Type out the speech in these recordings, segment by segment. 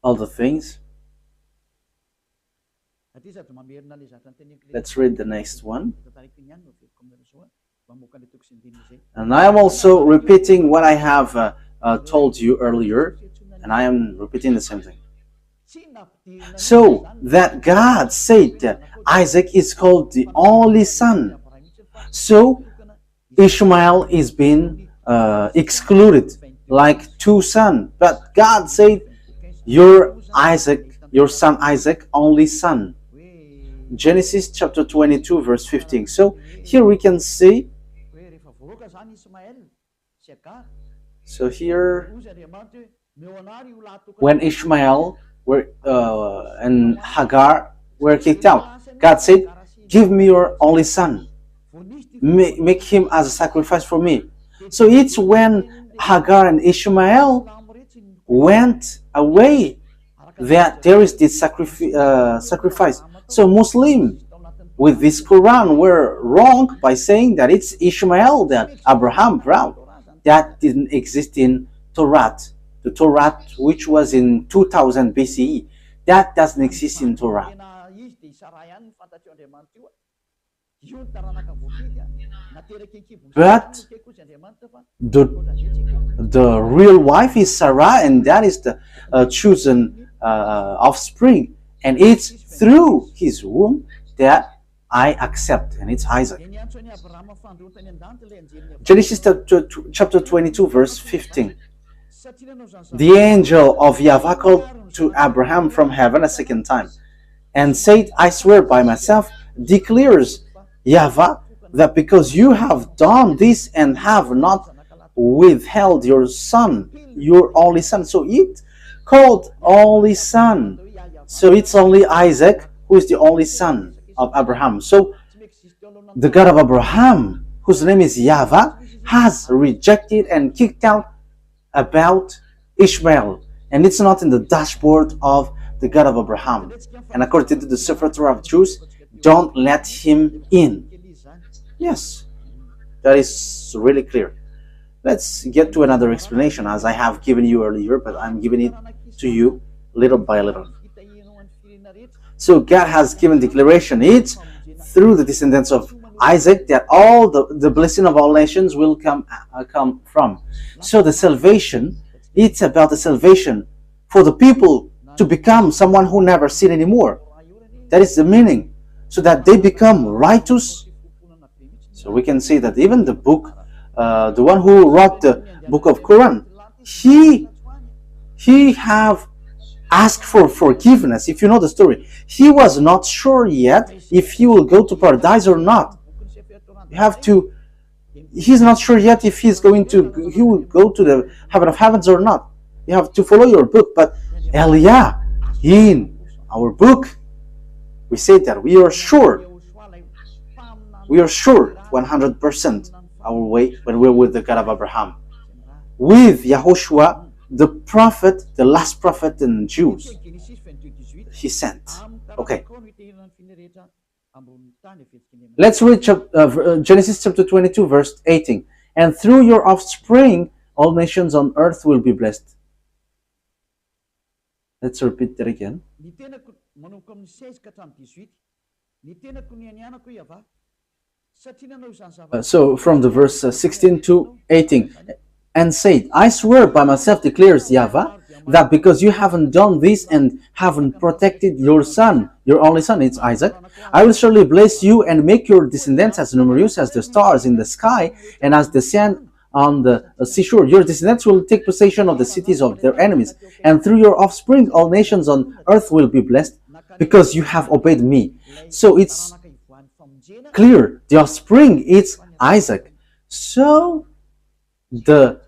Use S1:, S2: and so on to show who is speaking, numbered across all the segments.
S1: all the things. Let's read the next one. And I am also repeating what I have told you earlier, and I am repeating the same thing. So that God said that Isaac is called the only son. So Ishmael is being excluded like two sons. But God said, your son Isaac, only son. Genesis chapter 22 verse 15. So here we can see, so here when Ishmael and Hagar were kicked out, God said, give me your only son, make him as a sacrifice for me. So it's when Hagar and Ishmael went away that there is this sacrifice. So Muslim with this Quran were wrong by saying that it's Ishmael that Abraham brought. That didn't exist in Torah. The Torah, which was in 2000 BCE, that doesn't exist in Torah. But the real wife is Sarah, and that is the chosen offspring. And it's through his womb that I accept, and it's Isaac. Genesis chapter 22 verse 15. The angel of YAHVAH called to Abraham from heaven a second time and said, I swear by myself, declares YAHVAH, that because you have done this and have not withheld your son, your only son. So it called only son. So it's only Isaac who is the only son of Abraham. So the God of Abraham, whose name is YAHVAH, has rejected and kicked out about Ishmael, and it's not in the dashboard of the God of Abraham. And according to the Sefer Torah of Jews, don't let him in. Yes, that is really clear. Let's get to another explanation, as I have given you earlier, but I'm giving it to you little by little. So God has given declaration. It's through the descendants of Isaac that all the blessing of all nations will come from. So the salvation, it's about the salvation for the people to become someone who never sin anymore. That is the meaning, so that they become righteous. So we can see that even the book, the one who wrote the book of Quran, he have asked for forgiveness. If you know the story, he was not sure yet if he will go to paradise or not. He's not sure yet if he will go to the heaven of heavens or not. You have to follow your book. But Elia, in our book, we say that we are sure 100% our way when we're with the God of Abraham, with YAHOSHUAH, the prophet, the last prophet in Jews he sent. Okay, let's read Genesis chapter 22 verse 18. And through your offspring all nations on earth will be blessed. Let's repeat that again. So from the verse 16 to 18. And said, I swear by myself, declares YAHVAH, that because you haven't done this and haven't protected your son, your only son, it's Isaac, I will surely bless you and make your descendants as numerous as the stars in the sky and as the sand on the seashore. Your descendants will take possession of the cities of their enemies, and through your offspring all nations on earth will be blessed, because you have obeyed me. So it's clear, the offspring is Isaac. So the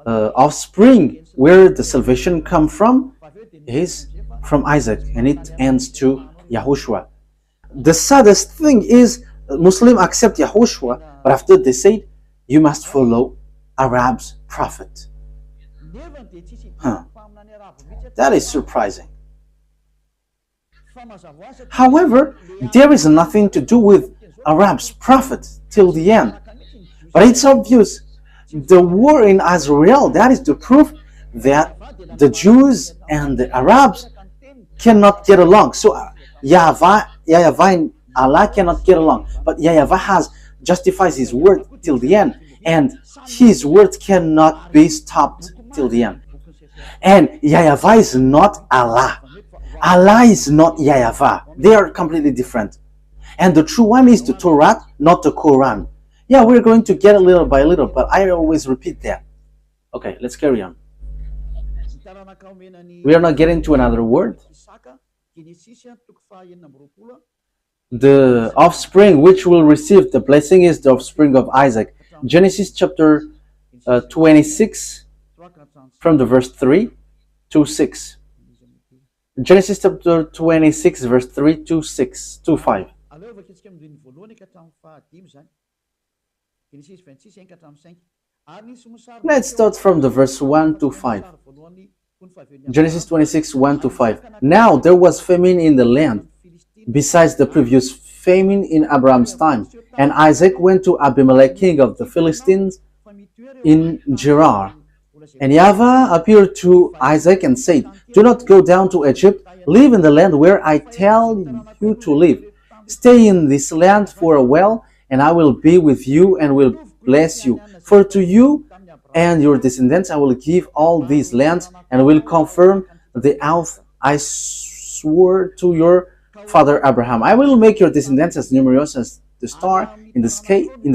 S1: offspring where the salvation come from is from Isaac, and it ends to YAHOSHUAH. The saddest thing is Muslims accept YAHOSHUAH, but after they say you must follow Arab's prophet. That is surprising. However, there is nothing to do with Arab's prophet till the end. But it's obvious, the war in Israel, that is the proof that the Jews and the Arabs cannot get along. So YAHVAH and Allah cannot get along. But YAHVAH has justifies his word till the end, and his word cannot be stopped till the end. And YAHVAH is not Allah. Allah is not YAHVAH. They are completely different. And the true one is the Torah, not the Quran. Yeah, we're going to get it little by little, but I always repeat that. Okay, let's carry on. We are not getting to another word. The offspring which will receive the blessing is the offspring of Isaac. Genesis chapter 26 from the verse 3 to 6. Genesis chapter 26 verse 3 to 6 to 5. Let's start from the verse 1 to 5. Genesis 26, 1 to 5. Now there was famine in the land, besides the previous famine in Abraham's time. And Isaac went to Abimelech, king of the Philistines, in Gerar. And YAHVAH appeared to Isaac and said, do not go down to Egypt. Live in the land where I tell you to live. Stay in this land for a while, and I will be with you and will bless you. For to you and your descendants I will give all these lands, and will confirm the oath I swore to your father Abraham. I will make your descendants as numerous as the star in the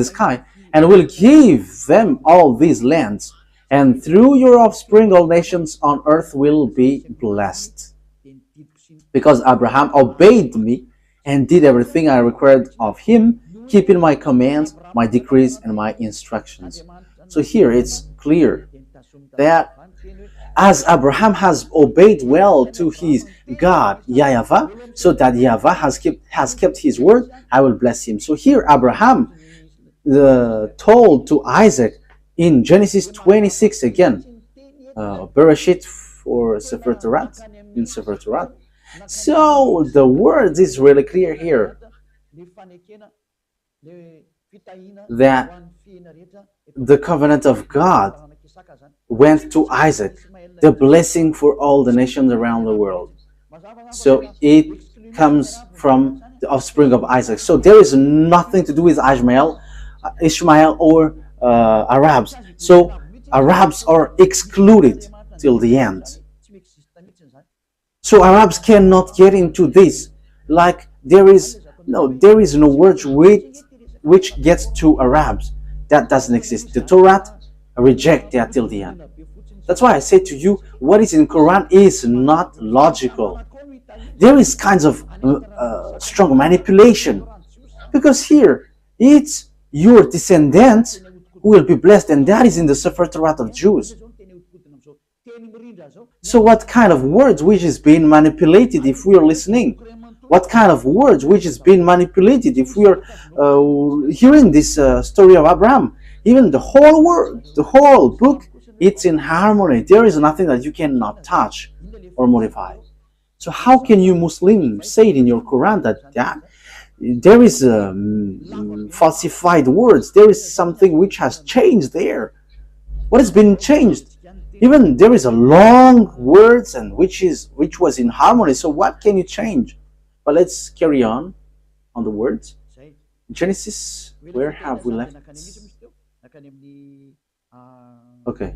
S1: sky, and will give them all these lands. And through your offspring all nations on earth will be blessed. Because Abraham obeyed me and did everything I required of him, keeping my commands, my decrees, and my instructions. So here it's clear that as Abraham has obeyed well to his God, YAHVAH, so that YAHVAH has kept his word, I will bless him. So here Abraham told to Isaac in Genesis 26 again, Bereshit for Sefer Torah, in Sefer Torah. So the word is really clear here that the covenant of God went to Isaac, the blessing for all the nations around the world. So it comes from the offspring of Isaac. So there is nothing to do with Ishmael or Arabs. So Arabs are excluded till the end. So Arabs cannot get into this. Like there is no word which gets to Arabs. That doesn't exist. The Torah reject that till the end. That's why I say to you, what is in Quran is not logical. There is kinds of strong manipulation, because here it's your descendants who will be blessed, and that is in the Sefer Torah of Jews. So what kind of words which is being manipulated if we are listening? What kind of words which is being manipulated if we are hearing this story of Abraham? Even the whole word, the whole book, it's in harmony. There is nothing that you cannot touch or modify. So how can you Muslims say it in your Quran that there is falsified words? There is something which has changed there. What has been changed? Even there is a long words and which was in harmony. So what can you change? But let's carry on the words. Genesis, where have we left? Okay.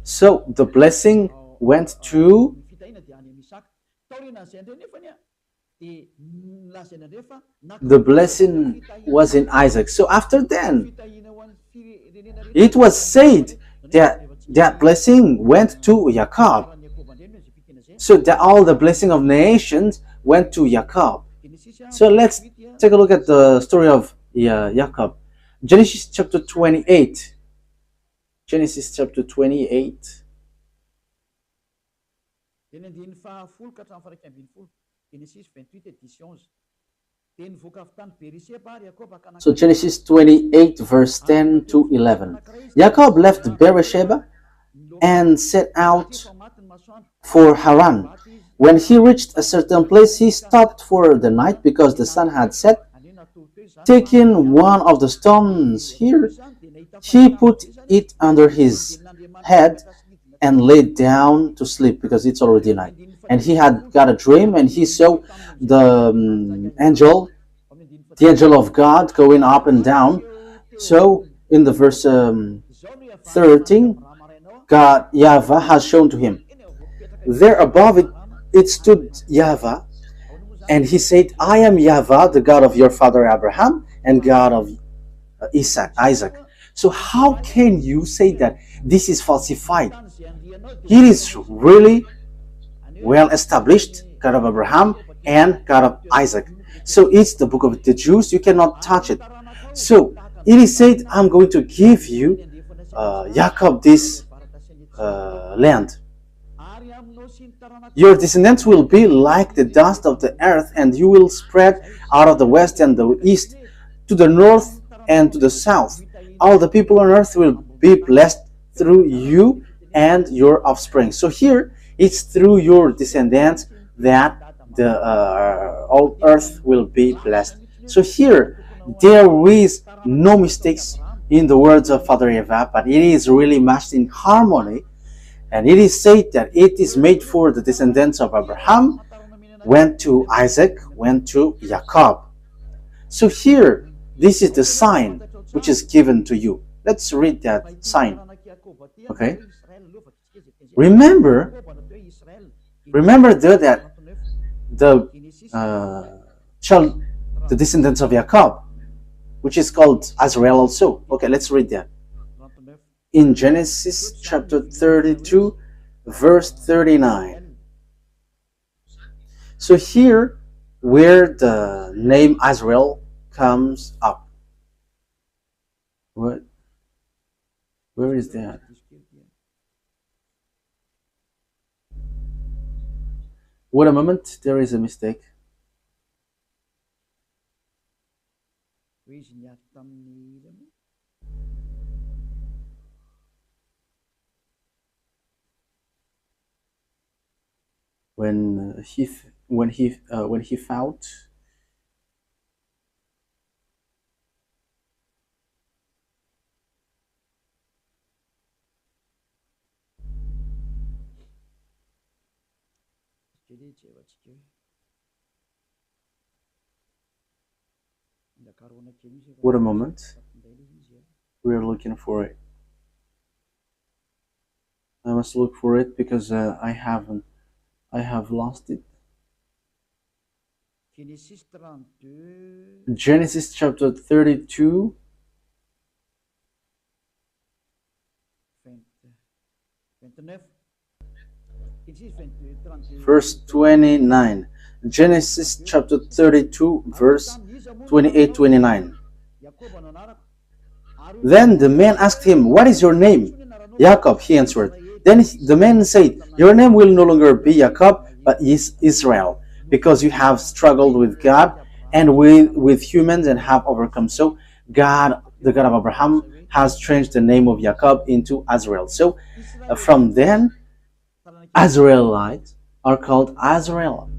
S1: So the blessing went to the blessing was in Isaac. So after then, it was said that blessing went to Jacob. So that all the blessing of nations went to Jacob. So let's take a look at the story of Jacob. Genesis chapter 28. Genesis chapter 28. So Genesis 28 verse 10 to 11. Jacob left Beersheba and set out for Haran. When he reached a certain place, he stopped for the night because the sun had set. Taking one of the stones here, he put it under his head and lay down to sleep because it's already night. And he had got a dream, and he saw the angel of God going up and down. So in the verse 13, God YAHVAH has shown to him. There above it stood YAHVAH, and he said, I am YAHVAH, the God of your father Abraham and God of Isaac. So how can you say that this is falsified? It is really well established, God of Abraham and God of Isaac. So it's the book of the Jews, you cannot touch it. So it is said, I'm going to give you Jacob this land. Your descendants will be like the dust of the earth, and you will spread out of the west and the east to the north and to the south. All the people on earth will be blessed through you and your offspring. So here it's through your descendants that the all earth will be blessed. So here there is no mistakes in the words of Father YAHVAH, but it is really matched in harmony. And it is said that it is made for the descendants of Abraham, went to Isaac, went to Jacob. So here, this is the sign which is given to you. Let's read that sign. Okay? Remember that the descendants of Jacob, which is called Israel also. Okay, let's read that. In Genesis chapter 32, verse 39. So here, where the name Israel comes up. What? Where is that? Wait a moment, there is a mistake. When he fought, wait a moment, we are looking for it. I must look for it because I have lost it. Genesis chapter 32, verse 29. Genesis chapter 32, verse 28-29. Then the man asked him, what is your name? Jacob, he answered. Then the man said, your name will no longer be Jacob, but is Israel, because you have struggled with God and with humans and have overcome. So God, the God of Abraham, has changed the name of Jacob into Israel. So from then, Israelites are called Israel.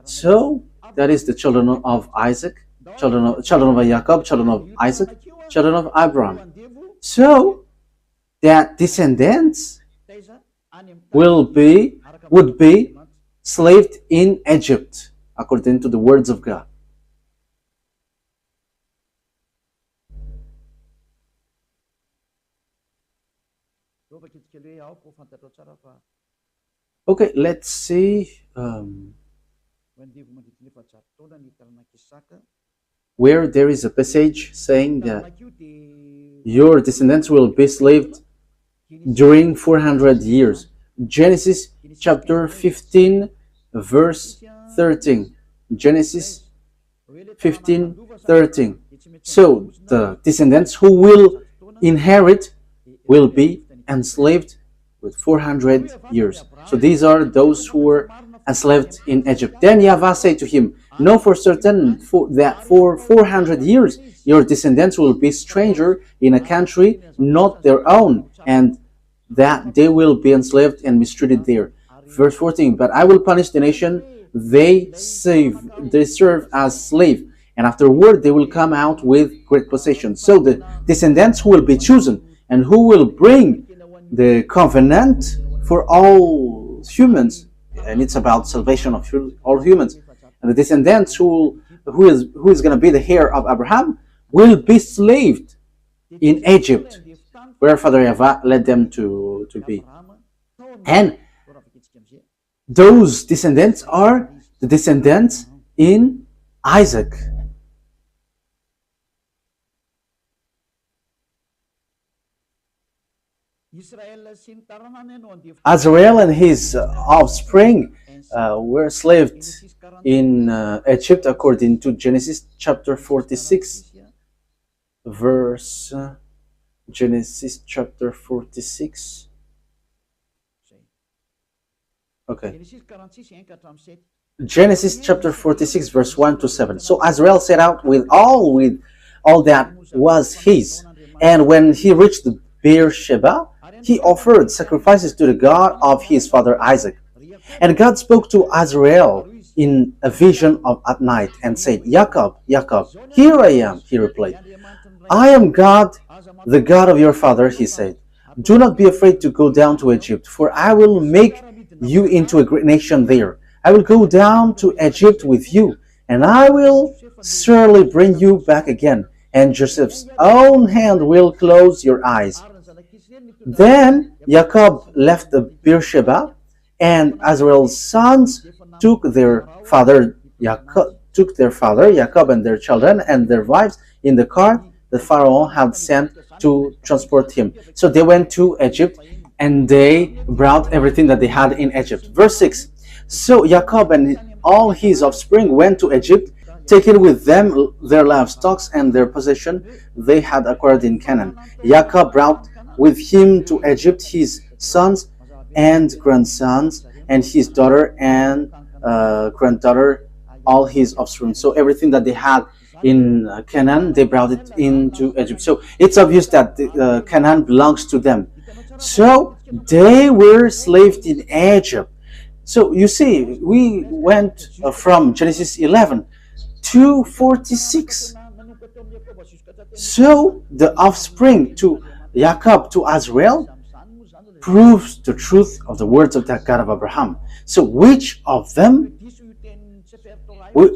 S1: So that is the children of Isaac, children of Jacob, children of Isaac, children of Abraham. So that descendants would be slaved in Egypt, according to the words of God. Okay, let's see where there is a passage saying that your descendants will be slaved during 400 years. Genesis chapter 15, verse 13. Genesis 15, 13. So the descendants who will inherit will be enslaved with 400 years. So these are those who were enslaved in Egypt. Then YAHVAH said to him, know for certain that for 400 years your descendants will be stranger in a country not their own, and that they will be enslaved and mistreated there. Verse 14, but I will punish the nation they serve as slave, and afterward they will come out with great possession. So the descendants who will be chosen and who will bring the covenant for all humans, and it's about salvation of all humans. And the descendants who is going to be the heir of Abraham will be slaved in Egypt, where Father YAHVAH led them to be. And those descendants are the descendants in Isaac. Azrael and his offspring were slaved in Egypt according to Genesis chapter 46 verse Genesis chapter 46. Okay. Genesis chapter 46 verse 1 to 7. So Azrael set out with all that was his, and when he reached Beersheba, he offered sacrifices to the God of his father Isaac. And God spoke to Azrael in a vision at night and said, Jacob, Jacob. Here I am, he replied. I am God, the God of your father, he said. Do not be afraid to go down to Egypt, for I will make you into a great nation there. I will go down to Egypt with you, and I will surely bring you back again, and Joseph's own hand will close your eyes. Then Jacob left the Beersheba, and Azrael's sons took their father Jacob and their children and their wives in the cart that Pharaoh had sent to transport him. So they went to Egypt, and they brought everything that they had in Egypt. Verse 6. So Jacob and all his offspring went to Egypt, taking with them their livestock and their possession they had acquired in Canaan. Jacob brought with him to Egypt his sons and grandsons, and his daughter and granddaughter, all his offspring. So everything that they had in Canaan, they brought it into Egypt. So it's obvious that Canaan belongs to them. So they were slaved in Egypt. So you see, we went from Genesis 11 to 46. So the offspring to Jacob to Azrael proves the truth of the words of the God of Abraham. So which of them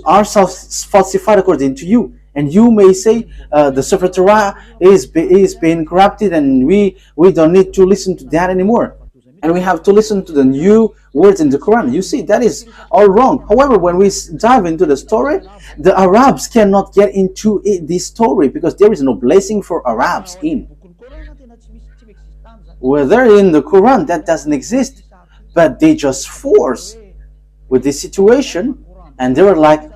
S1: are falsified according to you? And you may say the Sefer Torah is being corrupted, and we don't need to listen to that anymore, and we have to listen to the new words in the Quran. You see, that is all wrong. However, when we dive into the story, the Arabs cannot get into this story because there is no blessing for Arabs in. Whether in the Quran, that doesn't exist, but they just force with this situation, and they were like,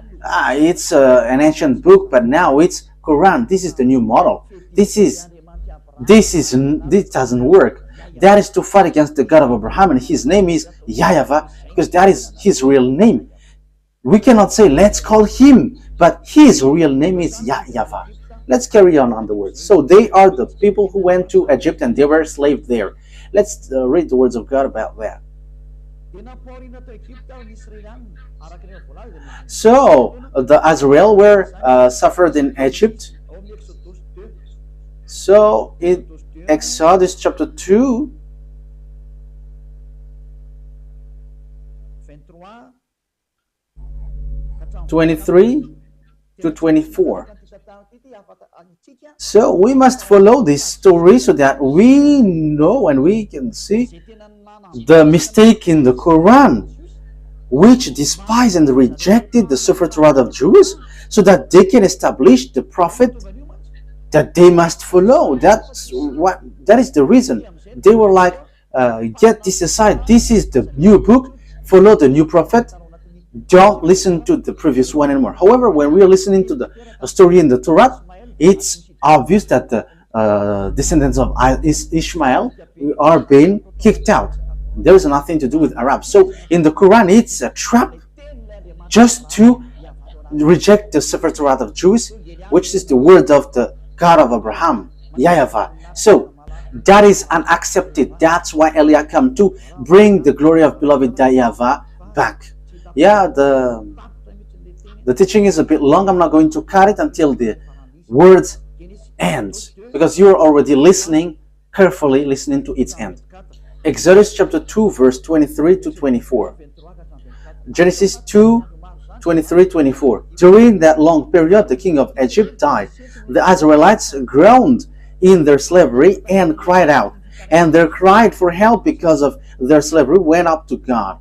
S1: it's an ancient book, but now it's Quran. This is the new model. This doesn't work. That is to fight against the God of Abraham, and his name is YAHVAH, because that is his real name. We cannot say let's call him, but his real name is YAHVAH. Let's carry on the words. So they are the people who went to Egypt and they were enslaved there. Let's read the words of God about that. So the Azrael were suffered in Egypt. So in Exodus chapter 2, (23 to 24). So we must follow this story so that we know and we can see the mistake in the Quran, which despised and rejected the Sefer Torah of Jews, so that they can establish the prophet that they must follow. That is the reason. They were like, get this aside. This is the new book. Follow the new prophet. Don't listen to the previous one anymore. However, when we are listening to the story in the Torah, it's obvious that the descendants of Ishmael are being kicked out. There is nothing to do with Arabs. So in the Quran, it's a trap just to reject the Sefer Torah of Jews, which is the word of the God of Abraham, YAHVAH. So that is unaccepted. That's why Elia came to bring the glory of beloved YAHVAH back. Yeah, the teaching is a bit long. I'm not going to cut it until the words ends, because you're already listening carefully listening to its end. Exodus chapter 2 verse 23 to 24. Genesis 2 23-24. During that long period, the king of Egypt died. The Israelites groaned in their slavery and cried out, and their cry for help because of their slavery went up to God.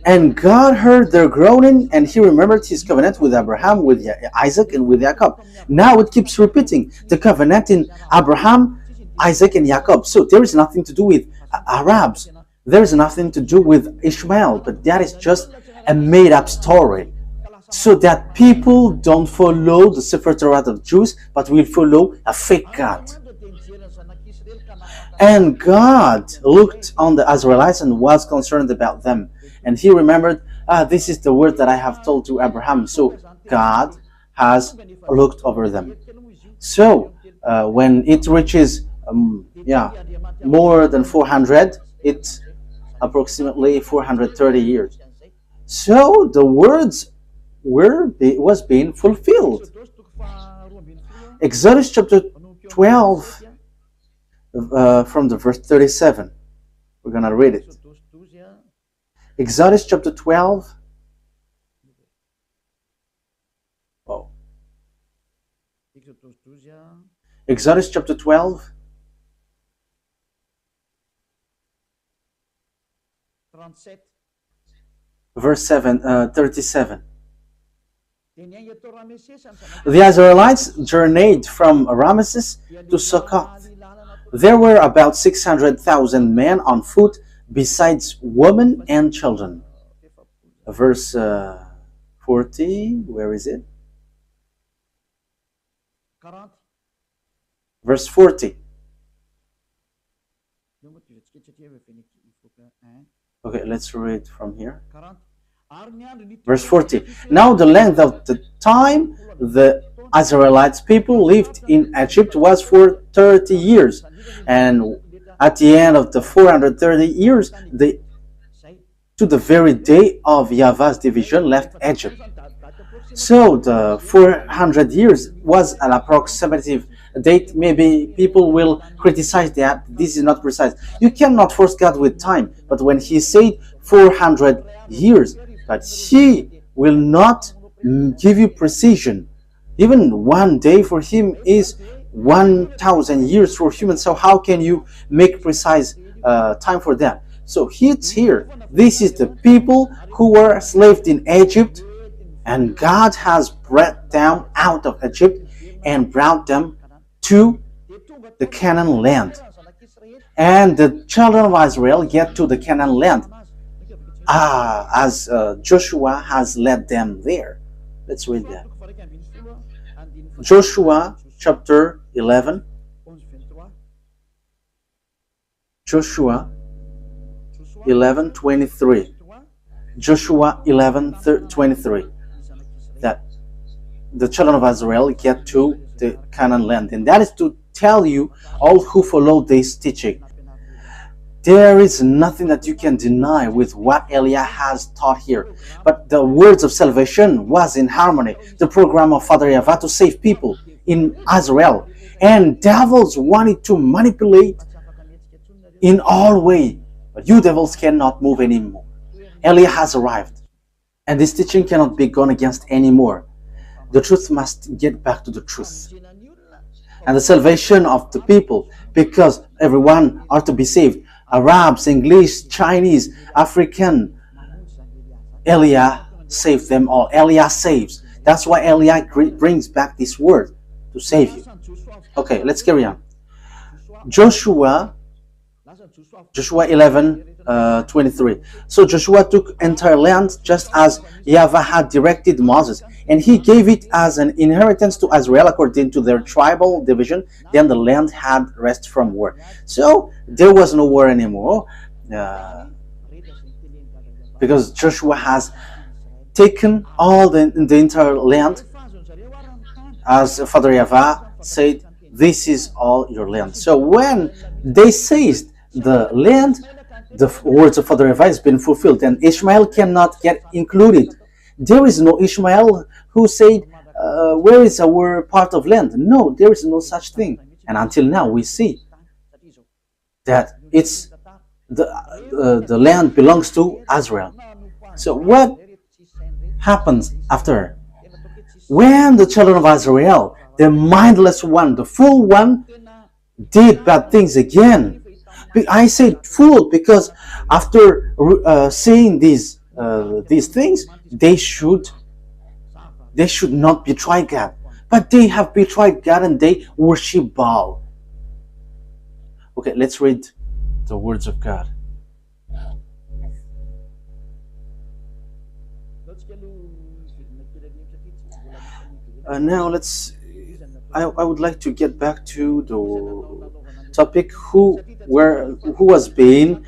S1: And God heard their groaning, and he remembered his covenant with Abraham, with Isaac, and with Jacob. Now it keeps repeating the covenant in Abraham, Isaac, and Jacob. So there is nothing to do with Arabs. There is nothing to do with Ishmael, but that is just a made-up story, so that people don't follow the Sefer Torah of Jews, but will follow a fake God. And God looked on the Israelites and was concerned about them. And he remembered, this is the word that I have told to Abraham. So God has looked over them. So when it reaches more than 400, it's approximately 430 years. So the words was being fulfilled. Exodus chapter 12 from the verse 37. We're going to read it. Exodus chapter 12. Oh. Exodus chapter 12. Verse 37. The Israelites journeyed from Ramesses to Succoth. There were about 600,000 men on foot, besides women and children. Verse 40, where is it? Verse 40. Okay, let's read from here. Verse 40. Now the length of the time the Israelites people lived in Egypt was for 30 years. And at the end of the 430 years, they, to the very day of YAHVAH's division, left Egypt. So the 400 years was an approximative date. Maybe people will criticize that this is not precise. You cannot force God with time. But when he said 400 years, that he will not give you precision. Even one day for him is 1,000 years for humans. So how can you make precise time for that? So it's here. This is the people who were enslaved in Egypt, and God has brought them out of Egypt and brought them to the Canaan land. And the children of Israel get to the Canaan land as Joshua has led them there. Let's read that. Joshua chapter 11. Joshua 11:23. Joshua 11:23. That the children of Israel get to the Canaan land, and that is to tell you all who follow this teaching. There is nothing that you can deny with what Elia has taught here. But the words of salvation was in harmony. The program of Father YAHVAH to save people in Israel. And devils wanted to manipulate in all way. But you devils cannot move anymore. Elia has arrived. And this teaching cannot be gone against anymore. The truth must get back to the truth. And the salvation of the people, because everyone are to be saved. Arabs, English, Chinese, African. Elia saved them all. Elia saves. That's why Elia brings back this word to save you. Okay, let's carry on. Joshua 11:23. So Joshua took entire land just as YAHVAH had directed Moses, and he gave it as an inheritance to Israel according to their tribal division. Then the land had rest from war. So there was no war anymore, because Joshua has taken all the entire land, as Father YAHVAH said, this is all your land. So when they seized the land, the words of Father YAHVAH has been fulfilled, and Ishmael cannot get included. There is no Ishmael who said, where is our part of land? No, there is no such thing. And until now, we see that the land belongs to Israel. So what happens after? When the children of Israel, the mindless one, the fool one, did bad things again. I say fool because after seeing these things, they should not betray God. But they have betrayed God and they worship Baal. Okay, let's read the words of God. Now I would like to get back to the topic who was being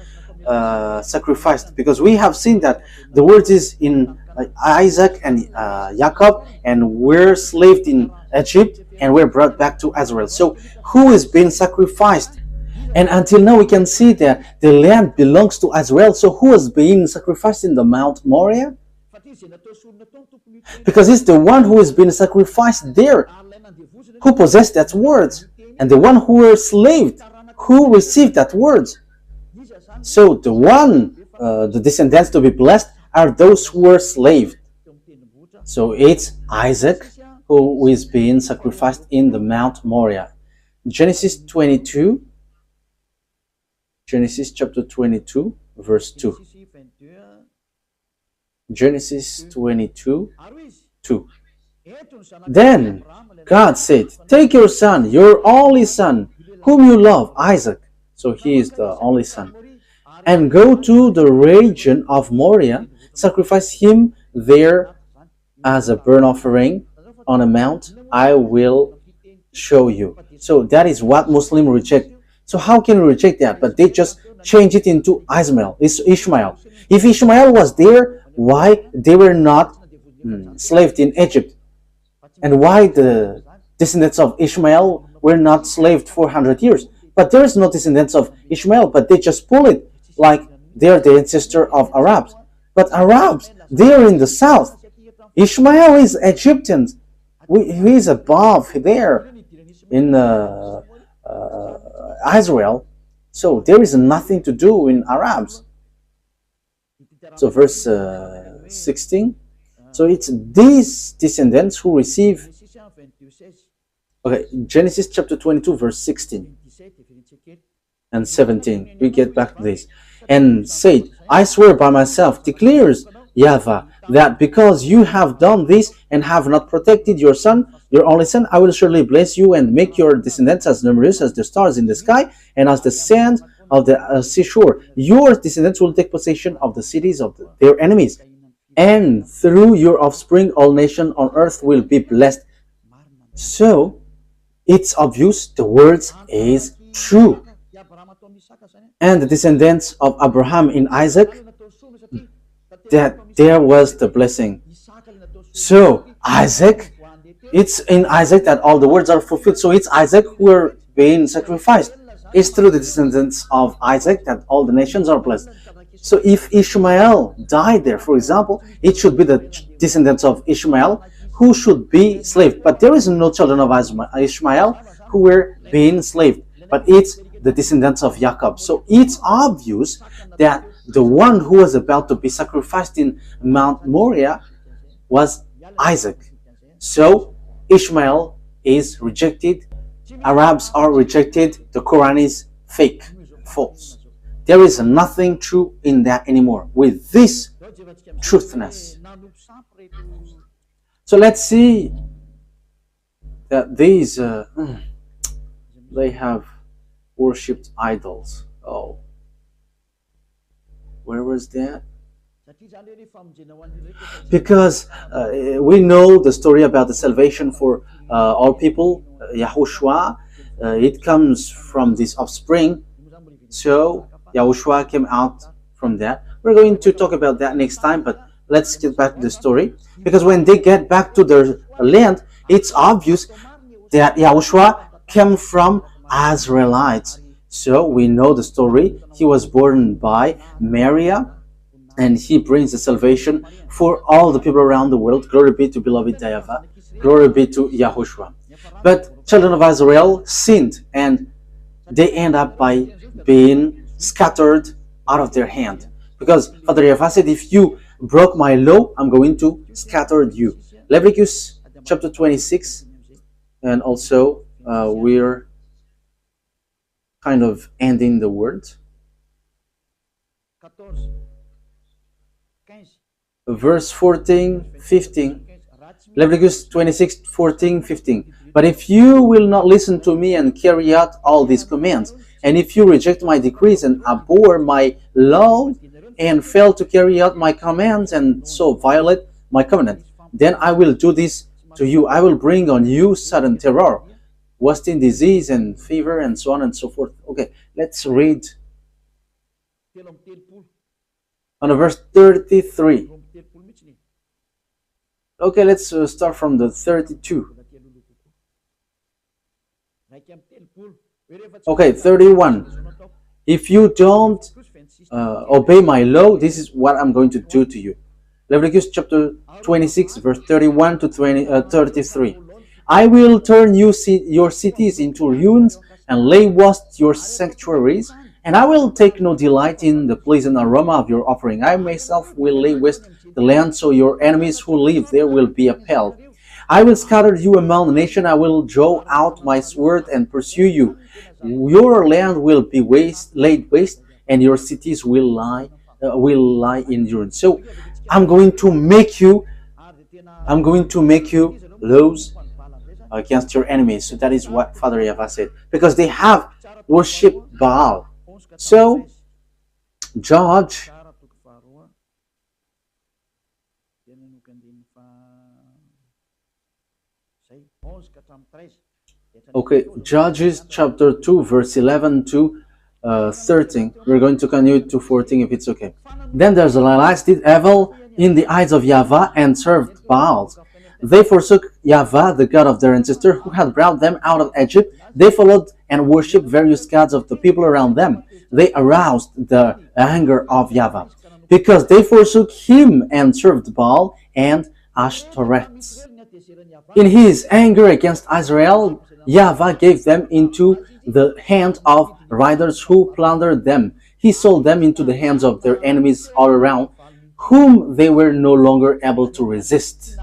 S1: sacrificed, because we have seen that the word is in Isaac and Jacob, and we're slaved in Egypt and we're brought back to Israel. So who is being sacrificed? And until now we can see that the land belongs to Israel. So who is being sacrificed in the Mount Moriah? Because it's the one who is being sacrificed there who possessed that word, and the one who were slaved who received that word. So the one, the descendants to be blessed are those who were slaved. So it's Isaac who is being sacrificed in the Mount Moriah. Genesis 22, Genesis chapter 22, verse 2. Genesis 22, 2. Then God said, take your son, your only son, whom you love, Isaac. So he is the only son. And go to the region of Moriah, sacrifice him there as a burnt offering on a mount I will show you. So that is what Muslims reject. So how can we reject that? But they just change it into Ishmael. If Ishmael was there, why they were not slaved in Egypt? And why the descendants of Ishmael were not slaved for 100 years? But there is no descendants of Ishmael, but they just pull it like they're the ancestor of Arabs. But Arabs, they are in the south. Ishmael is Egyptian. He is above there in Israel. So there is nothing to do in Arabs. So verse 16. So it's these descendants who receive. Okay, Genesis chapter 22, verse 16 and 17. We get back to this. And said, I swear by myself, declares YAHVAH, that because you have done this and have not protected your son, your only son, I will surely bless you and make your descendants as numerous as the stars in the sky and as the sand of the seashore. Your descendants will take possession of the cities of their enemies. And through your offspring, all nations on earth will be blessed. So, it's obvious the words is true. And the descendants of Abraham in Isaac, that there was the blessing. So, Isaac, it's in Isaac that all the words are fulfilled. So, it's Isaac who are being sacrificed. It's through the descendants of Isaac that all the nations are blessed. So if Ishmael died there, for example, it should be the descendants of Ishmael who should be enslaved. But there is no children of Ishmael who were being enslaved. But it's the descendants of Jacob. So it's obvious that the one who was about to be sacrificed in Mount Moriah was Isaac. So Ishmael is rejected. Arabs are rejected. The Quran is fake, false. There is nothing true in that anymore with this truthness. So let's see that these they have worshipped idols. Oh, where was that? Because we know the story about the salvation for all people, YAHOSHUAH. It comes from this offspring. So YAHOSHUAH came out from that. We're going to talk about that next time, but let's get back to the story. Because when they get back to their land, it's obvious that YAHOSHUAH came from Israelites. So we know the story. He was born by Maria, and he brings the salvation for all the people around the world. Glory be to beloved YAHVAH. Glory be to YAHOSHUAH. But children of Israel sinned, and they end up by being scattered out of their hand. Because Father YAHVAH said, if you broke my law, I'm going to scatter you. Leviticus chapter 26, and also we're kind of ending the word. Verse 14, 15. Leviticus 26, 14, 15. But if you will not listen to me and carry out all these commands, and if you reject my decrees and abhor my law and fail to carry out my commands and so violate my covenant, then I will do this to you. I will bring on you sudden terror, wasting disease and fever and so on and so forth. Okay, let's read on verse 33. Okay, let's start from the 32. Okay, 31. If you don't obey my law, this is what I'm going to do to you. Leviticus chapter 26, verse 31 to 33. I will turn your cities into ruins and lay waste your sanctuaries, and I will take no delight in the pleasant aroma of your offering. I myself will lay waste the land, so your enemies who live there will be appalled. I will scatter you among the nations. I will draw out my sword and pursue you. Your land will be laid waste, and your cities will lie in ruins. So I'm going to make you lose against your enemies. So that is what Father YAHVAH said, because they have worshipped Baal. So judge. Okay, Judges chapter 2, verse 11 to 13. We're going to continue to 14 if it's okay. Then the Israelites did evil in the eyes of YAHVAH and served Baals. They forsook YAHVAH, the God of their ancestor, who had brought them out of Egypt. They followed and worshipped various gods of the people around them. They aroused the anger of YAHVAH, because they forsook him and served Baal and Ashtoreth. In his anger against Israel, YAHVAH gave them into the hand of riders who plundered them. He sold them into the hands of their enemies all around, whom they were no longer able to resist.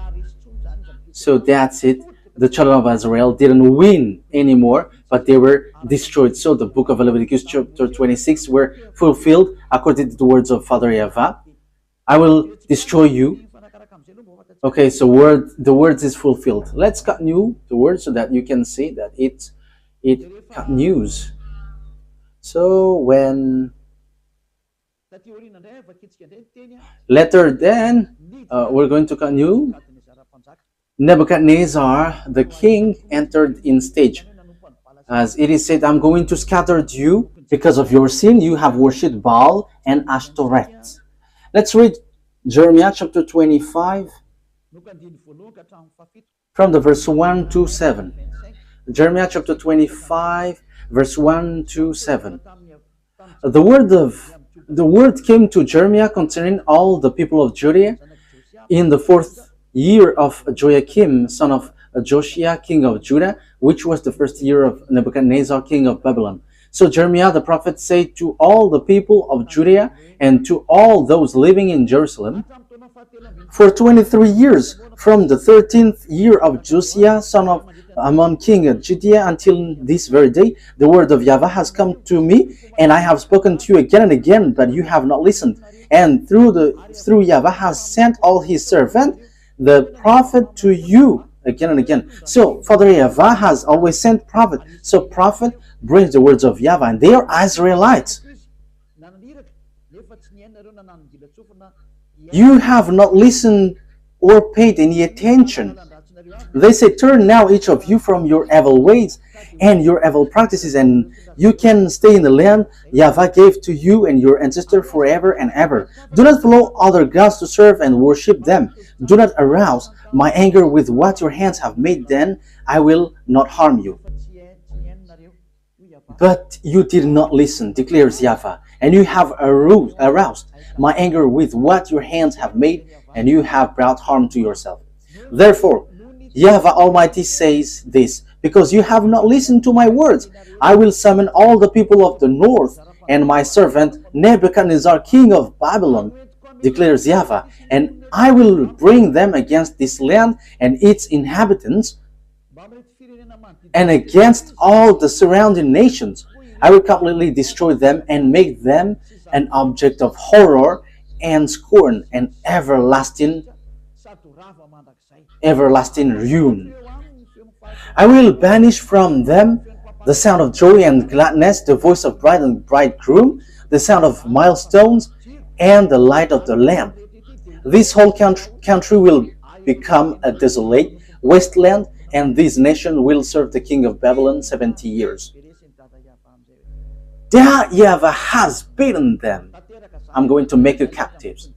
S1: So that's it. The children of Israel didn't win anymore, but they were destroyed. So the book of Leviticus chapter 26 were fulfilled according to the words of Father YAHVAH. I will destroy you. Okay, so the words is fulfilled. Let's continue the word so that you can see that it continues. So when later then we're going to continue. Nebuchadnezzar the king entered in stage. As it is said, I'm going to scatter you because of your sin. You have worshipped Baal and Ashtoreth. Let's read Jeremiah chapter 25 from the verse 1 to 7. Jeremiah chapter 25 verse 1 to 7. The word came to Jeremiah concerning all the people of Judea in the 4th year of Joachim, son of Josiah, king of Judah, which was the 1st year of Nebuchadnezzar, king of Babylon. So Jeremiah the prophet said to all the people of Judea and to all those living in Jerusalem, for 23 years, from the 13th year of Josiah, son of Ammon, king of Judea, until this very day, the word of YAHVAH has come to me, and I have spoken to you again and again, but you have not listened. And through YAHVAH has sent all his servant, the prophet, to you again and again. So Father YAHVAH has always sent prophet. So prophet brings the words of YAHVAH, and they are Israelites. You have not listened or paid any attention. They say, turn now each of you from your evil ways and your evil practices, and you can stay in the land YAHVAH gave to you and your ancestor forever and ever. Do not follow other gods to serve and worship them. Do not arouse my anger with what your hands have made, then I will not harm you. But you did not listen, declares YAHVAH, and you have aroused my anger with what your hands have made, and you have brought harm to yourself. Therefore, YAHVAH Almighty says this, because you have not listened to my words. I will summon all the people of the north and my servant Nebuchadnezzar, king of Babylon, declares YAHVAH, and I will bring them against this land and its inhabitants, and against all the surrounding nations. I will completely destroy them and make them an object of horror and scorn and everlasting ruin. I will banish from them the sound of joy and gladness, the voice of bride and bridegroom, the sound of milestones, and the light of the lamp. This whole country will become a desolate wasteland, and this nation will serve the king of Babylon 70 years. That YAHVAH has beaten them. I'm going to make you captives.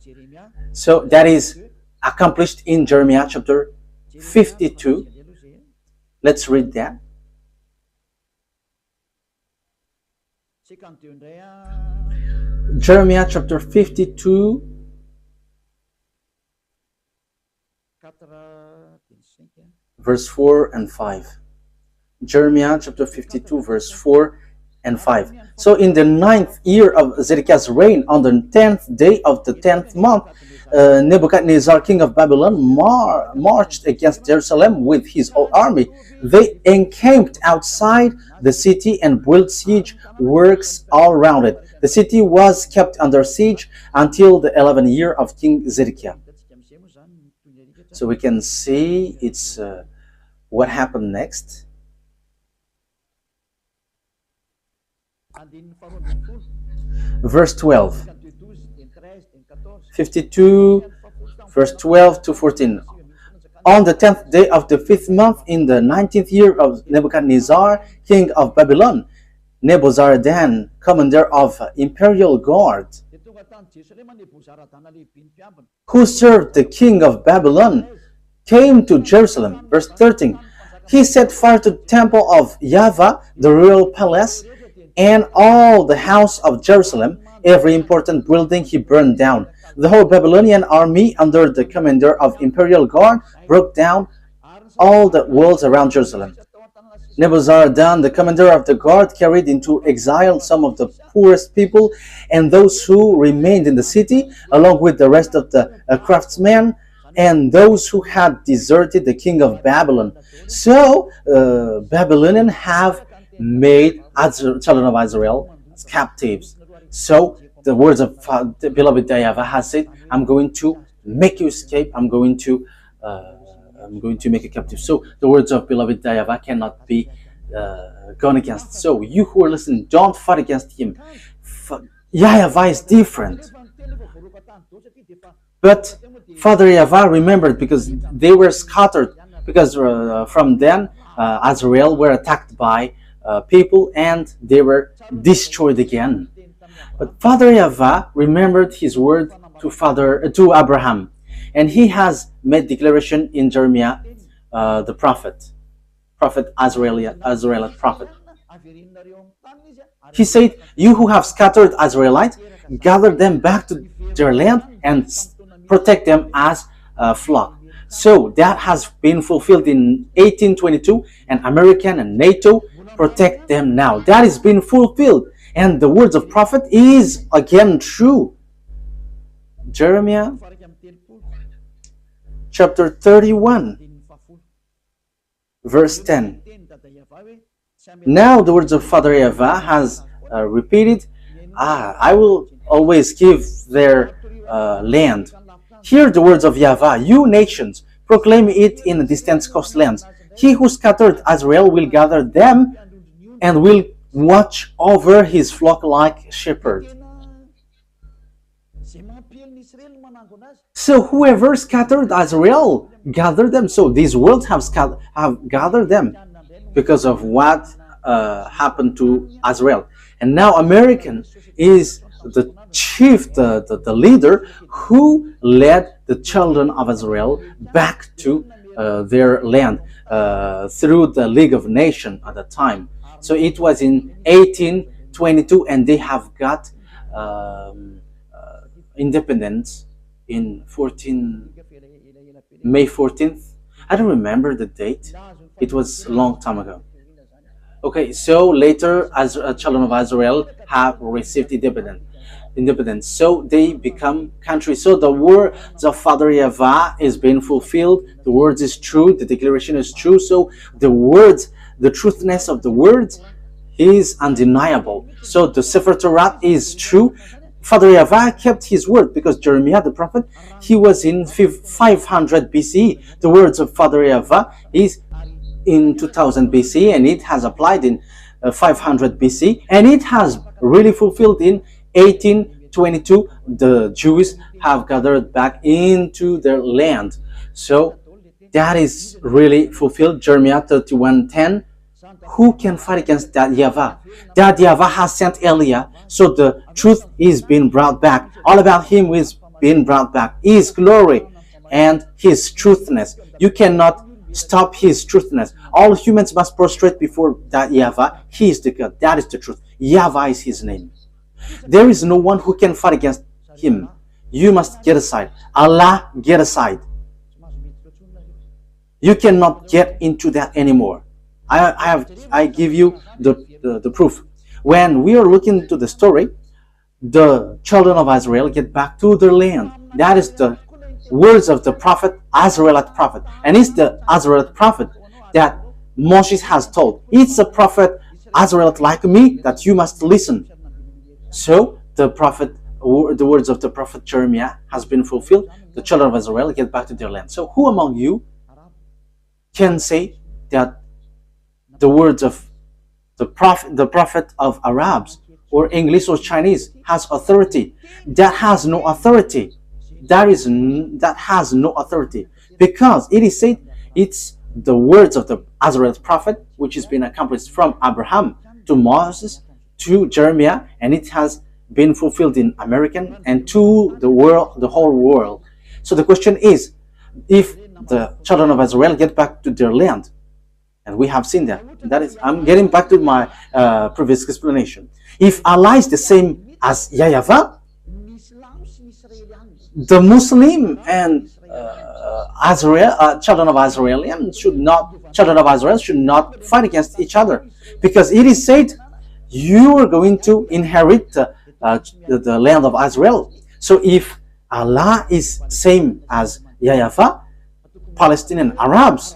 S1: So that is accomplished in Jeremiah chapter 52. Let's read that. Jeremiah chapter 52, verse 4 and 5. Jeremiah chapter 52, verse 4 and 5. So in the 9th year of Zedekiah's reign, on the 10th day of the 10th month, Nebuchadnezzar, king of Babylon, marched against Jerusalem with his whole army. They encamped outside the city and built siege works all around it. The city was kept under siege until the 11th year of King Zedekiah. So we can see it's what happened next. Verse 12. 52, verse 12 to 14. On the 10th day of the 5th month, in the 19th year of Nebuchadnezzar, king of Babylon, Nebuzaradan, commander of imperial guard, who served the king of Babylon, came to Jerusalem. Verse 13. He set fire to the temple of YAHVAH, the royal palace, and all the house of Jerusalem. Every important building he burned down. The whole Babylonian army, under the commander of imperial guard, broke down all the walls around Jerusalem. Nebuzaradan, the commander of the guard, carried into exile some of the poorest people and those who remained in the city, along with the rest of the craftsmen and those who had deserted the king of Babylon. So Babylonians have made children of Israel captives. So the words of the beloved YAHVAH has said, I'm going to make you escape. I'm going to make you captive. So the words of beloved YAHVAH cannot be gone against. So you who are listening, don't fight against him. YAHVAH is different. But Father YAHVAH remembered, because they were scattered, because from then Israel were attacked by people and they were destroyed again. But Father YAHVAH remembered his word to Abraham, and he has made declaration in Jeremiah, the prophet Israelite prophet. He said, "You who have scattered Israelites, gather them back to their land and protect them as a flock." So that has been fulfilled in 1822, and American and NATO protect them now. That is being fulfilled, and the words of prophet is again true. Jeremiah chapter 31, verse 10. Now the words of Father YAHVAH has repeated, I will always give their land. Hear the words of YAHVAH, you nations, proclaim it in distant coastlands. He who scattered Israel will gather them and will watch over his flock like shepherd. So whoever scattered Israel, gathered them. So these worlds have gathered them because of what happened to Israel. And now American is the chief, the leader who led the children of Israel back to their land through the League of Nations at the time. So it was in 1822, and they have got independence in May 14th. I don't remember the date, It was a long time ago. Okay, so later, as children of Israel have received independence, so they become country. So the words of Father YAHVAH is being fulfilled. The words is true. The declaration is true. So the words, the truthness of the words, is undeniable. So the Sefer Torah is true. Father YAHVAH kept his word, because Jeremiah the prophet, he was in 500 BCE. The words of Father YAHVAH is in 2000 BC, and it has applied in 500 BC, and it has really fulfilled in 1822. The Jews have gathered back into their land. So that is really fulfilled. Jeremiah 31:10. Who can fight against that YAHVAH? That YAHVAH has sent Elijah, so the truth is being brought back. All about him is being brought back. His glory and his truthness. You cannot stop his truthness. All humans must prostrate before that YAHVAH. He is the God. That is the truth. YAHVAH is his name. There is no one who can fight against him. You must get aside. Allah, get aside. You cannot get into that anymore. I give you the proof. When we are looking into the story, the children of Israel get back to their land. That is the words of the prophet, Israelite prophet. And it's the Israelite prophet that Moses has told. It's a prophet, Israelite like me, that you must listen. So the words of the prophet Jeremiah has been fulfilled. The children of Israel get back to their land. So who among you can say that the words of the prophet of Arabs or English or Chinese has authority? That has no authority. That has no authority, because it is said it's the words of the Israelite prophet, which has been accomplished from Abraham to Moses to Jeremiah, and it has been fulfilled in American and to the world, the whole world. So the question is, if the children of Israel get back to their land, and we have seen that. That is, I'm getting back to my previous explanation. If Allah is the same as YAHVAH, the Muslim and children of Israel should not fight against each other, because it is said you are going to inherit the land of Israel. So if Allah is same as YAHVAH, Palestinian Arabs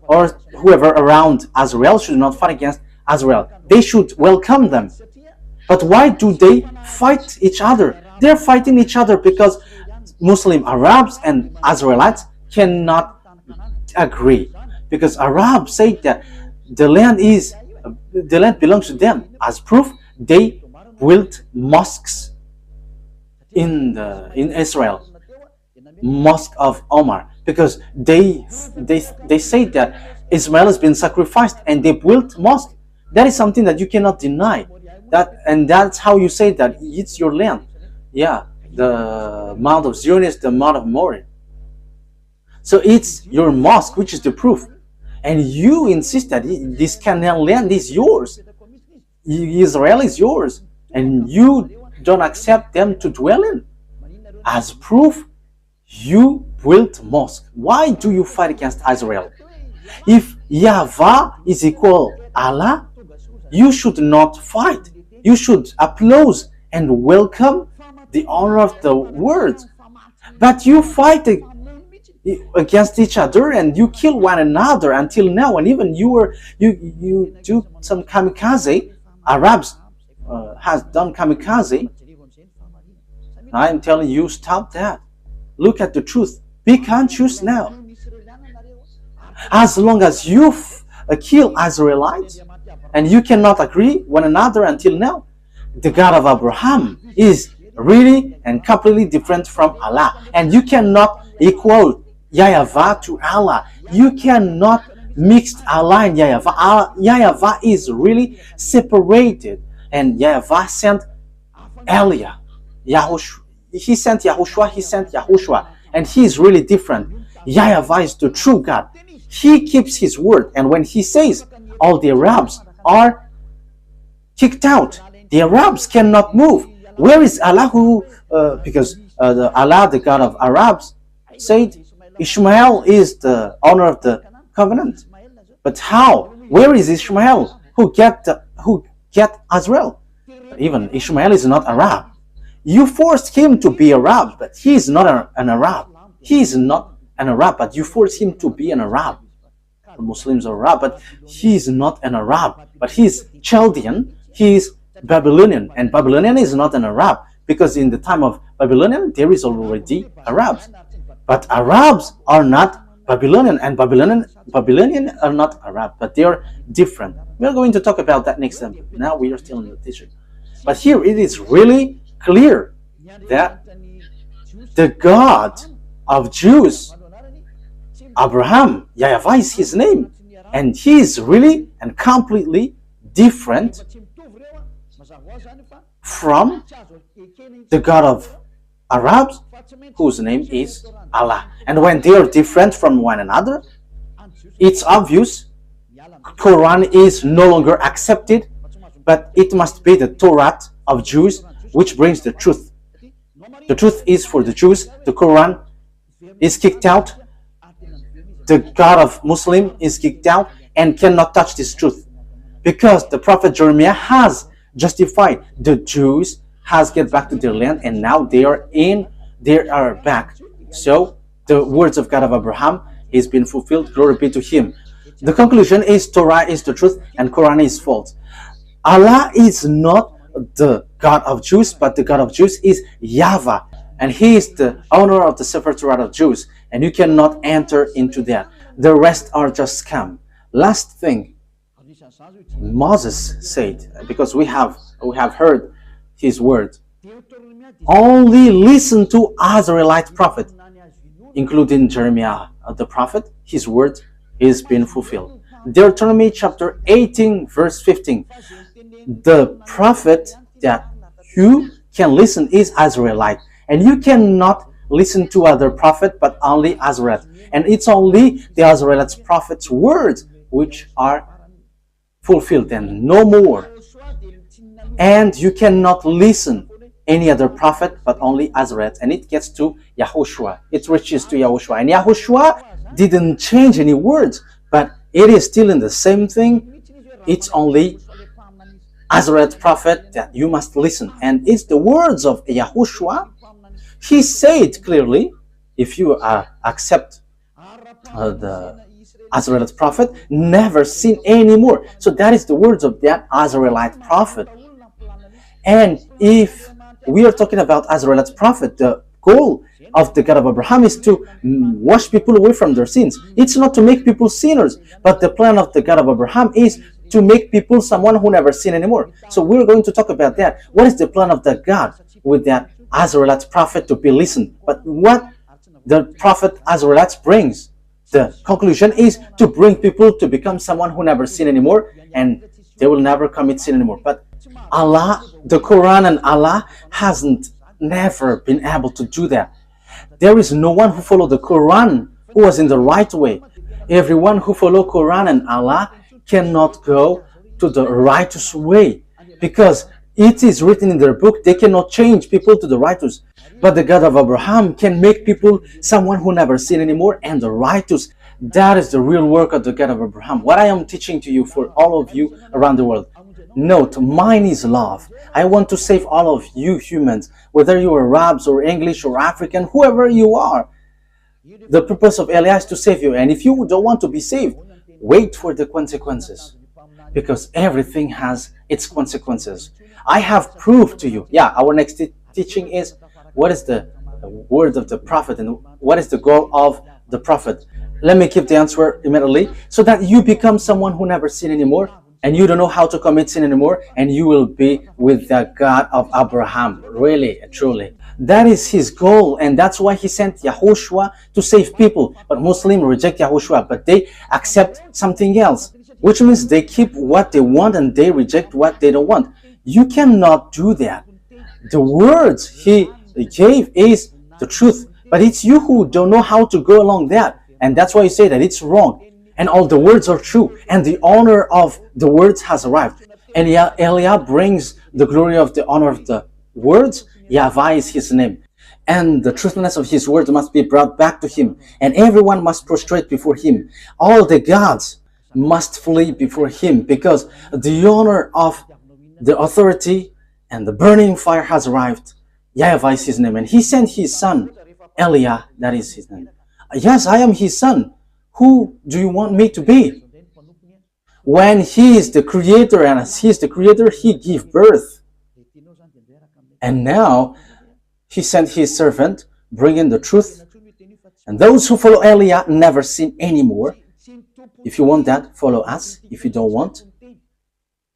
S1: or whoever around Israel should not fight against Israel. They should welcome them. But why do they fight each other? They're fighting each other because Muslim Arabs and Israelites cannot agree. Because Arabs say that the land belongs to them. As proof, they built mosques in Israel, Mosque of Omar, because they say that Ismail has been sacrificed and they built mosque. That is something that you cannot deny. That's how you say that it's your land. Yeah, the Mount of Zion is the Mount of Moriah. So it's your mosque, which is the proof. And you insist that this Canaan land is yours. Israel is yours. And you don't accept them to dwell in. As proof, you built mosque. Why do you fight against Israel? If YAHVAH is equal Allah, you should not fight. You should applaud and welcome the honor of the word. But you fight against each other and you kill one another until now, and even you do some kamikaze. Arabs has done kamikaze. I am telling you, stop that. Look at the truth. Be conscious now. As long as you kill Israelites and you cannot agree one another until now, the God of Abraham is really and completely different from Allah. And you cannot equal YAHVAH to Allah. You cannot mix Allah and YAHVAH. YAHVAH is really separated. And YAHVAH sent Elijah. He sent YAHOSHUAH. And he is really different. YAHVAH is the true God. He keeps his word. And when he says all the Arabs are kicked out, the Arabs cannot move. Where is Allah because Allah, the God of Arabs, said Ishmael is the owner of the covenant. But how? Where is Ishmael? Who get Israel? Even Ishmael is not Arab. You forced him to be Arab, but he is not an Arab. He is not an Arab, but you forced him to be an Arab. The Muslims are Arab, but he is not an Arab. But he is Chaldean, he is Babylonian, and Babylonian is not an Arab, because in the time of Babylonian there is already Arabs. But Arabs are not Babylonian, and Babylonian are not Arab, but they are different. We are going to talk about that next time. Now we are still in the teaching. But here it is really clear that the God of Jews, Abraham, YAHVAH is his name, and he is really and completely different from the God of Arabs, whose name is Allah. And when they are different from one another, it's obvious Quran is no longer accepted, but it must be the Torah of Jews which brings the truth. The truth is for the Jews. The Quran is kicked out. The God of Muslim is kicked out and cannot touch this truth, because the prophet Jeremiah has justified the Jews has get back to their land, and now they are back. So the words of God of Abraham has been fulfilled. Glory be to him. The conclusion is Torah is the truth and Quran is false. Allah is not the God of Jews, but the God of Jews is YAHVAH, and he is the owner of the Sefer Torah of Jews, and you cannot enter into that. The rest are just scam. Last thing Moses said, because we have heard his word, only listen to Israelite prophet, including Jeremiah the prophet. His word is being fulfilled. Deuteronomy chapter 18 verse 15. The prophet that you can listen is Israelite, and you cannot listen to other prophet but only Israelite, and it's only the Israelite prophet's words which are fulfilled and no more. And you cannot listen any other prophet but only Israelite, and it gets to YAHOSHUAH. It reaches to YAHOSHUAH, and YAHOSHUAH didn't change any words, but it is still in the same thing. It's only Israelite prophet that you must listen, and it's the words of YAHOSHUAH. He said clearly, if you accept the Israelite prophet, never sin anymore. So that is the words of that Israelite prophet. And if we are talking about Israelite prophet, the goal of the God of Abraham is to wash people away from their sins. It's not to make people sinners, but the plan of the God of Abraham is to make people someone who never sin anymore. So we're going to talk about that. What is the plan of the God with that Israelite prophet to be listened? But what the prophet Israelite brings, the conclusion is to bring people to become someone who never sin anymore, and they will never commit sin anymore. But Allah, the Quran and Allah hasn't never been able to do that. There is no one who followed the Quran who was in the right way. Everyone who follow Quran and Allah cannot go to the righteous way, because it is written in their book they cannot change people to the righteous. But the God of Abraham can make people someone who never sin anymore and the righteous. That is the real work of the God of Abraham. What I am teaching to you for all of you around the world. Note, mine is love. I want to save all of you humans, whether you are Arabs or English or African, whoever you are. The purpose of Elias is to save you. And if you don't want to be saved, wait for the consequences, because everything has its consequences. I have proved to you. Yeah, our next teaching is what is the word of the prophet and what is the goal of the prophet. Let me give the answer immediately, so that you become someone who never sin anymore, and you don't know how to commit sin anymore, and you will be with the God of Abraham, really, truly. That is his goal, and that's why he sent YAHOSHUAH to save people. But Muslims reject YAHOSHUAH, but they accept something else, which means they keep what they want and they reject what they don't want. You cannot do that. The words he gave is the truth, but it's you who don't know how to go along that, and that's why you say that it's wrong. And all the words are true, and the honor of the words has arrived. And Elia brings the glory of the honor of the words. YAHVAH is his name, and the truthfulness of his words must be brought back to him, and everyone must prostrate before him. All the gods must flee before him, because the honor of the authority and the burning fire has arrived. YAHVAH is his name, and he sent his son, Eliah, that is his name. Yes, I am his son. Who do you want me to be? When he is the creator, and as he is the creator, he gave birth. And now he sent his servant, bringing the truth. And those who follow Eliah never sin anymore. If you want that, follow us. If you don't want,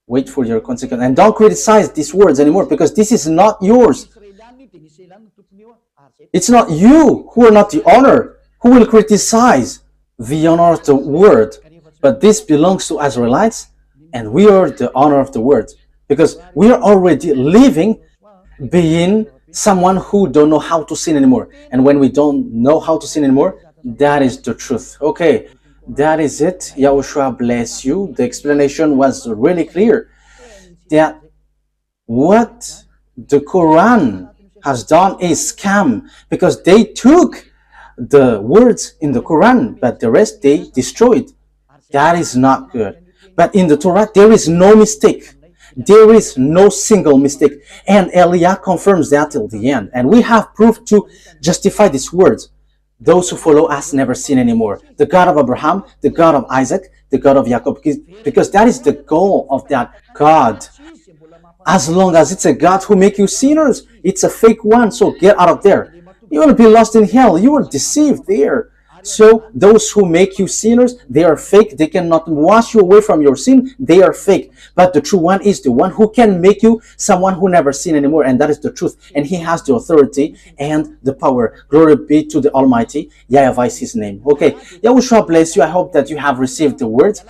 S1: wait for your consequence. And don't criticize these words anymore, because this is not yours. It's not you who are not the honor, who will criticize the honor of the word. But this belongs to Israelites, and we are the honor of the word, because we are already living being someone who don't know how to sin anymore. And when we don't know how to sin anymore, that is the truth. Okay, that is it. Yahushua bless you. The explanation was really clear, that what the Quran has done is scam, because they took the words in the Quran, but the rest they destroyed. That is not good. But in the Torah, there is no mistake. There is no single mistake. And Eliah confirms that till the end. And we have proof to justify these words. Those who follow us never sin anymore. The God of Abraham, the God of Isaac, the God of Jacob, because that is the goal of that God. As long as it's a God who make you sinners, it's a fake one, so get out of there. You will be lost in hell. You are deceived there. So those who make you sinners, they are fake. They cannot wash you away from your sin. They are fake. But the true one is the one who can make you someone who never sin anymore. And that is the truth. And he has the authority and the power. Glory be to the Almighty. YAHVAH is his name. Okay. Yahushua bless you. I hope that you have received the words.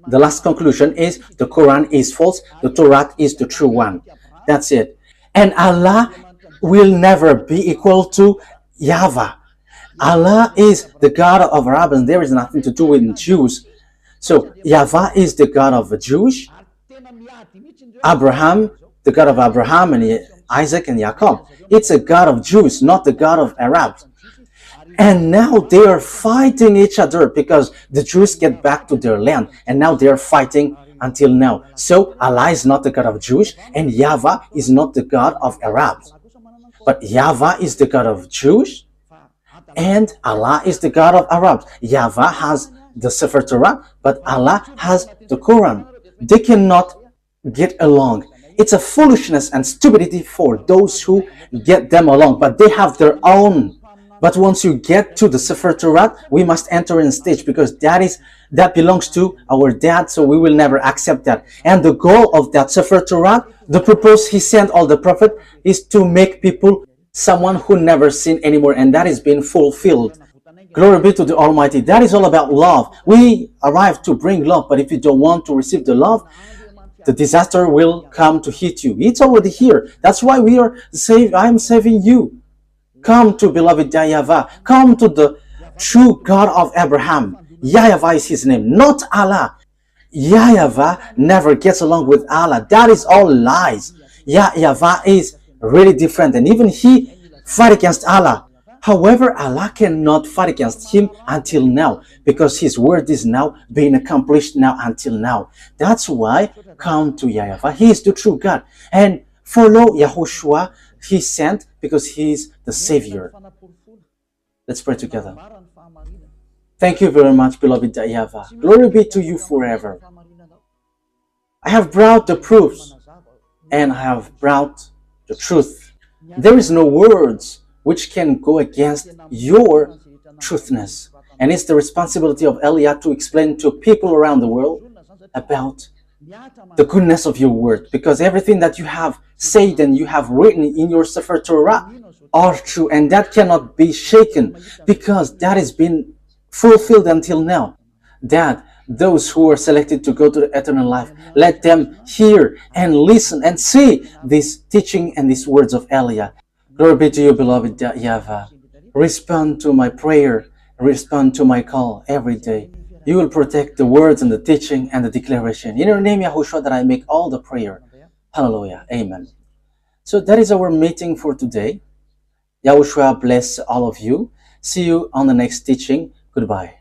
S1: The last conclusion is the Quran is false. The Torah is the true one. That's it. And Allah will never be equal to YAHVAH. Allah is the God of Arabs, and there is nothing to do with Jews. So YAHVAH is the God of the Jewish, Abraham, the God of Abraham and Isaac and Jacob. It's a God of Jews, not the God of Arabs. And now they are fighting each other because the Jews get back to their land, and now they are fighting until now. So Allah is not the God of Jews, and YAHVAH is not the God of Arabs. But YAHVAH is the God of Jews, and Allah is the God of Arabs. YAHVAH has the Sefer Torah, but Allah has the Quran. They cannot get along. It's a foolishness and stupidity for those who get them along, but they have their own. But once you get to the Sefer Torah, we must enter in stage, because that belongs to our dad, so we will never accept that. And the goal of that Sefer Torah, the purpose he sent all the prophet, is to make people someone who never sin anymore, and that is being fulfilled. Glory be to the Almighty. That is all about love. We arrive to bring love, but if you don't want to receive the love, the disaster will come to hit you. It's already here. That's why we are saved. I am saving you. Come to beloved YAHVAH. Come to the true God of Abraham. YAHVAH is his name, not Allah. YAHVAH never gets along with Allah. That is all lies. YAHVAH is really different, and even he fight against Allah. However, Allah cannot fight against him until now, because his word is now being accomplished now until now. That's why come to YAHVAH. He is the true God, and follow YAHOSHUAH. He sent because he is the Savior. Let's pray together. Thank you very much, beloved YAHVAH. Glory be to you forever. I have brought the proofs, and I have brought the truth. There is no words which can go against your truthness. And it's the responsibility of Eliah to explain to people around the world about the goodness of your word, because everything that you have said and you have written in your Sefer Torah are true, and that cannot be shaken, because that has been fulfilled until now. That those who are selected to go to the eternal life, let them hear and listen and see this teaching and these words of Eliah. Glory be to you, beloved YAHVAH. Respond to my prayer, respond to my call every day. You will protect the words and the teaching and the declaration. In your name, YAHOSHUAH, that I make all the prayer. Hallelujah. Amen. So that is our meeting for today. YAHOSHUAH bless all of you. See you on the next teaching. Goodbye.